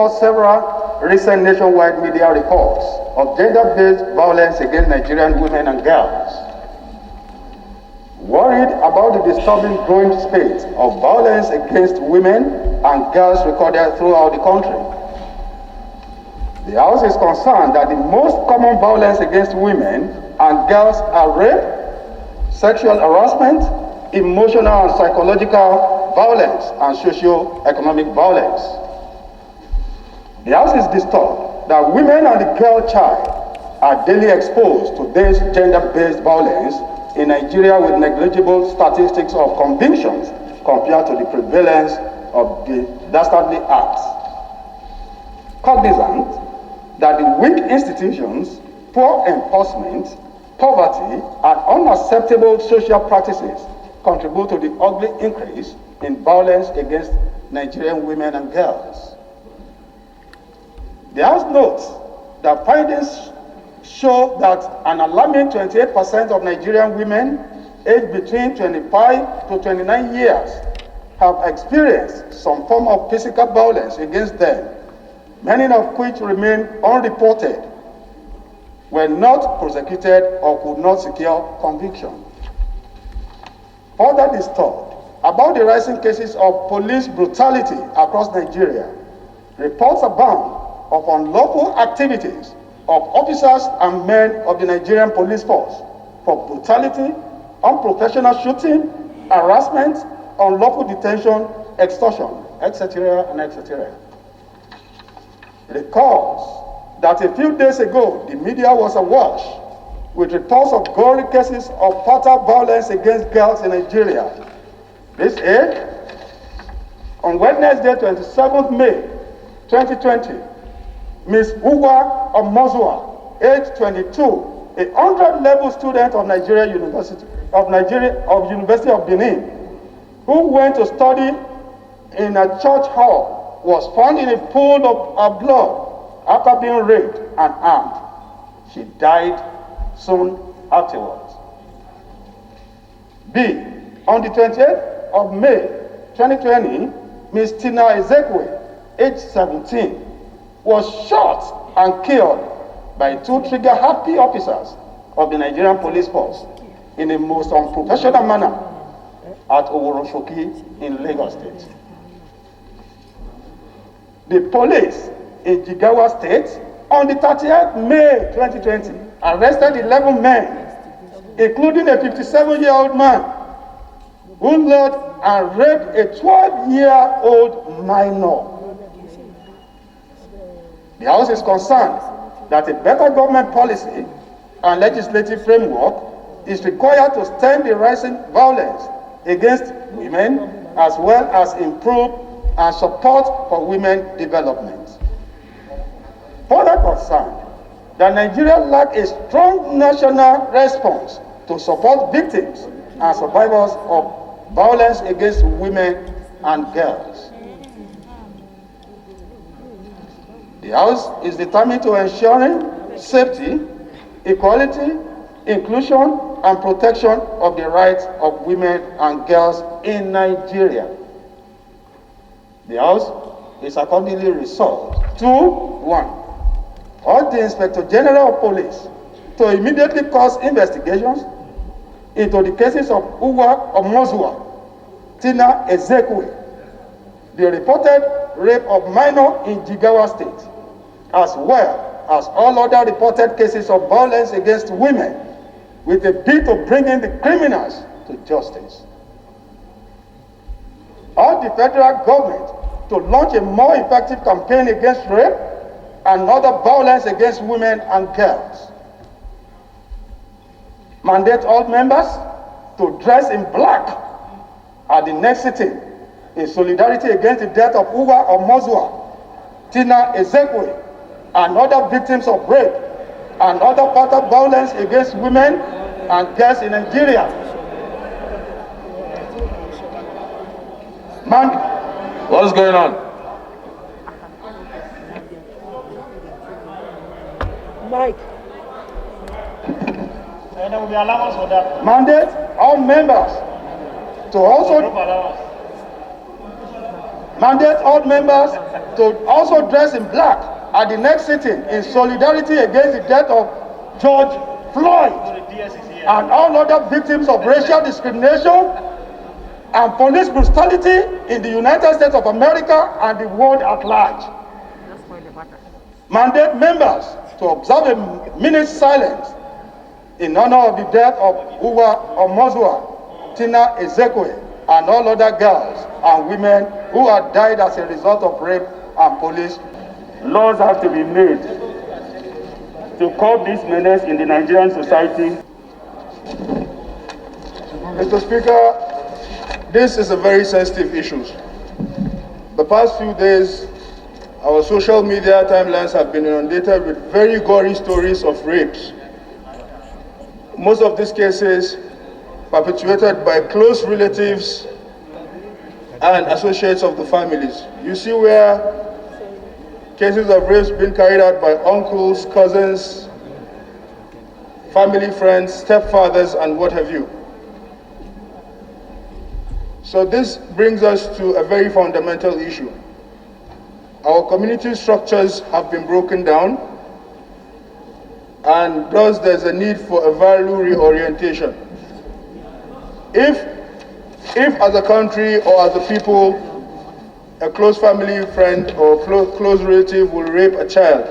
recall several recent nationwide media reports of gender-based violence against Nigerian women and girls. Worried about the disturbing growing spate of violence against women and girls recorded throughout the country, the House is concerned that the most common violence against women and girls are rape, sexual harassment, emotional and psychological violence, and socio-economic violence. The House is disturbed that women and the girl child are daily exposed to this gender-based violence in Nigeria with negligible statistics of convictions compared to the prevalence of the dastardly acts. Cognizant that the weak institutions, poor enforcement, poverty, and unacceptable social practices contribute to the ugly increase in violence against Nigerian women and girls. The House notes that findings show that an alarming 28% of Nigerian women aged between 25 to 29 years have experienced some form of physical violence against them, many of which remain unreported, were not prosecuted, or could not secure conviction. Further disturbed about the rising cases of police brutality across Nigeria, reports abound of unlawful activities of officers and men of the Nigerian police force for brutality, unprofessional shooting, harassment, unlawful detention, extortion, etc., and etc. Recalls that a few days ago, the media was awash with reports of gory cases of fatal violence against girls in Nigeria. This is on Wednesday, 27th May, 2020, Ms. Uwa Omozua, age 22, a 100-level student of University of Benin, who went to study in a church hall, was found in a pool of blood after being raped and armed. She died soon afterwards. B. On the 28th of May 2020, Ms. Tina Ezekwe, age 17, was shot and killed by two trigger-happy officers of the Nigerian police force in a most unprofessional manner at Oworoshoki in Lagos State. The police in Jigawa State on the 30th May 2020 arrested 11 men, including a 57-year-old man who lured and raped a 12-year-old minor. The House is concerned that a better government policy and legislative framework is required to stem the rising violence against women, as well as improve and support for women development. Further concerned that Nigeria lacks a strong national response to support victims and survivors of violence against women and girls. The House is determined to ensuring safety, equality, inclusion, and protection of the rights of women and girls in Nigeria. The House is accordingly resolved to 1. Urge the Inspector General of Police to immediately cause investigations into the cases of Uwa Omozua, Tina Ezekwe, the reported rape of minor in Jigawa State, as well as all other reported cases of violence against women, with a view to bringing the criminals to justice. Urge the federal government to launch a more effective campaign against rape and other violence against women and girls. Mandate all members to dress in black at the next sitting in solidarity against the death of Uwa Omozua, Tina Ezekwe, and other victims of rape and other fatal violence against women and girls in Nigeria. What's going on? Mike. And there will be allowance for that. Mandate all members to also mandate all members to also dress in black at the next sitting in solidarity against the death of George Floyd and all other victims of racial discrimination and police brutality in the United States of America and the world at large. Mandate members to observe a minute's silence in honor of the death of Uwa Omozua, Tina Ezekwe, and all other girls and women who had died as a result of rape and police. Laws have to be made to curb this menace in the Nigerian society. Mr. Speaker, this is a very sensitive issue. The past few days, our social media timelines have been inundated with very gory stories of rapes. Most of these cases perpetuated by close relatives and associates of the families. You see where cases of rapes being carried out by uncles, cousins, family friends, stepfathers, and what have you. So this brings us to a very fundamental issue. Our community structures have been broken down, and thus there's a need for a value reorientation. If as a country or as a people, a close family friend or close relative will rape a child,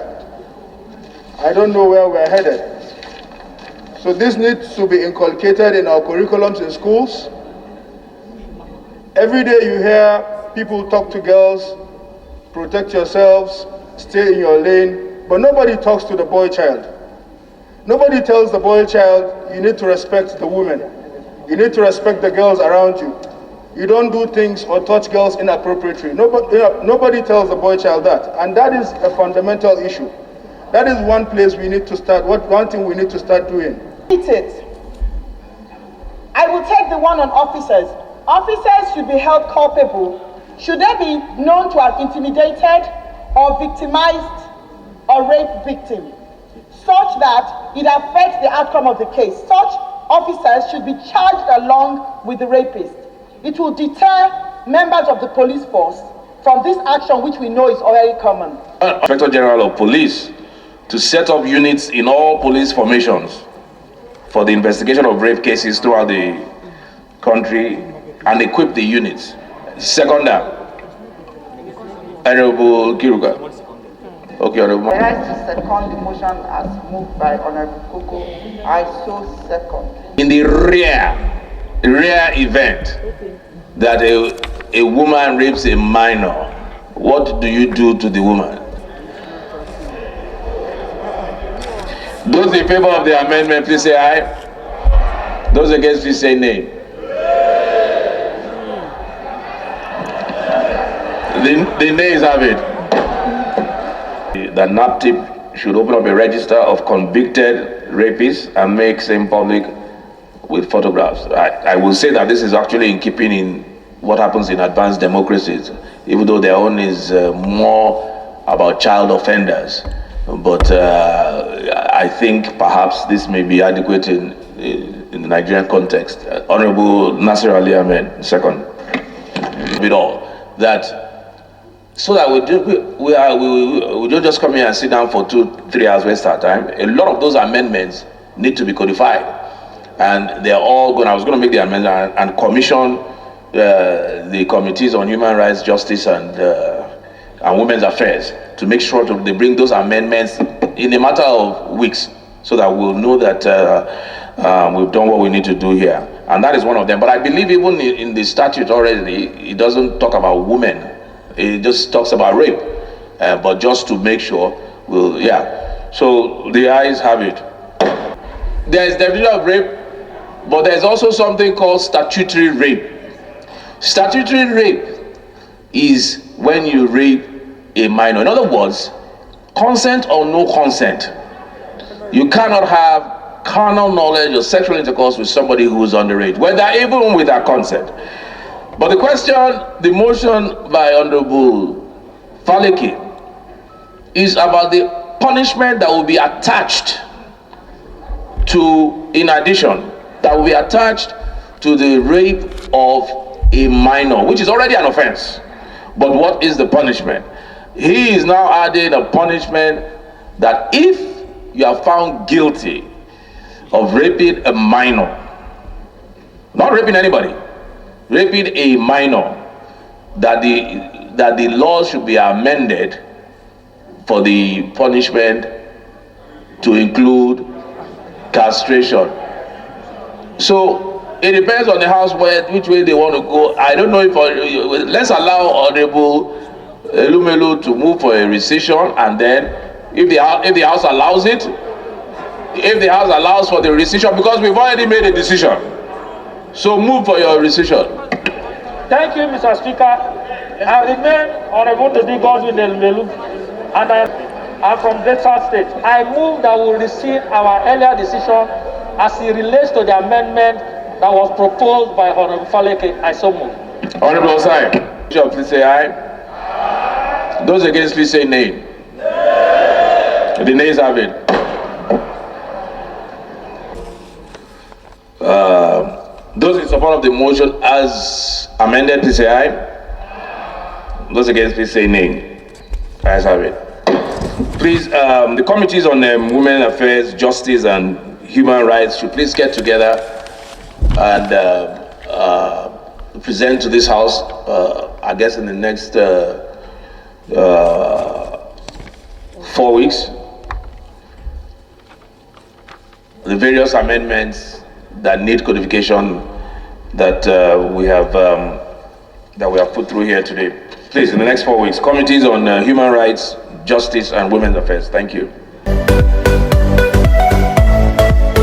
I don't know where we're headed. So this needs to be inculcated in our curriculums in schools. Every day you hear people talk to girls, protect yourselves, stay in your lane, but nobody talks to the boy child. Nobody tells the boy child, you need to respect the women. You need to respect the girls around you. You don't do things or touch girls inappropriately. Nobody tells the boy child that. And that is a fundamental issue. That is one place we need to start, one thing we need to start doing. I will take the one on officers. Officers should be held culpable. Should they be known to have intimidated or victimized a rape victim, such that it affects the outcome of the case? Such officers should be charged along with the rapist. It will deter members of the police force from this action, which we know is already common. Inspector General of Police to set up units in all police formations for the investigation of rape cases throughout the country and equip the units. Second, Honorable Kiruka. Okay, Honorable. I rise to second the motion as moved by Honorable Koko. I so second. In the rare event that a woman rapes a minor, what do you do to the woman? Those in favor of the amendment, please say aye. Those against, please say nay. The nays have it. The NAPTIP should open up a register of convicted rapists and make same public with photographs. I will say that this is actually in keeping in what happens in advanced democracies, even though their own is more about child offenders. But I think perhaps this may be adequate in the Nigerian context. Honorable Nasir Ali Ahmed, second. With all that, so that we don't just come here and sit down for 2-3 hours, waste our time. A lot of those amendments need to be codified, and they're all going. I was going to make the amendment and commission the committees on human rights, justice, and women's affairs to make sure they bring those amendments in a matter of weeks, so that we'll know that we've done what we need to do here. And that is one of them. But I believe even in the statute already, it doesn't talk about women. It just talks about rape. But just to make sure, So the ayes have it. There is definition of rape, but there's also something called statutory rape. Statutory rape is when you rape a minor. In other words, consent or no consent. You cannot have carnal knowledge or sexual intercourse with somebody who is underage, whether even with their consent. But the question, the motion by Honorable Faleke is about the punishment that will be attached to, in addition, that will be attached to the rape of a minor, which is already an offense. But what is the punishment? He is now adding a punishment that if you are found guilty of raping a minor, not raping anybody, raping a minor, that the law should be amended for the punishment to include castration. So it depends on the house which way they want to go. I don't know if let's allow Honorable Elumelu to move for a rescission, and then if the house allows it, if the house allows for the rescission, because we've already made a decision. So move for your rescission. Thank you, Mr. Speaker. I remain Honorable Tedi Godwin Elumelu, and I'm from Delta State. I move that we rescind our earlier decision as it relates to the amendment that was proposed by Honorable Faleke. I so move. Honorable Osai, please say aye. Those against, please say nay. The nays have it. Those in support of the motion as amended, please say aye. Those against, please say nay. Ayes have it. Please, the committees on women affairs, justice, and human rights should please get together and present to this house, I guess in the next 4 weeks, the various amendments that need codification that we have put through here today. Please, in the next 4 weeks, committees on human rights, justice, and women's affairs. Thank you.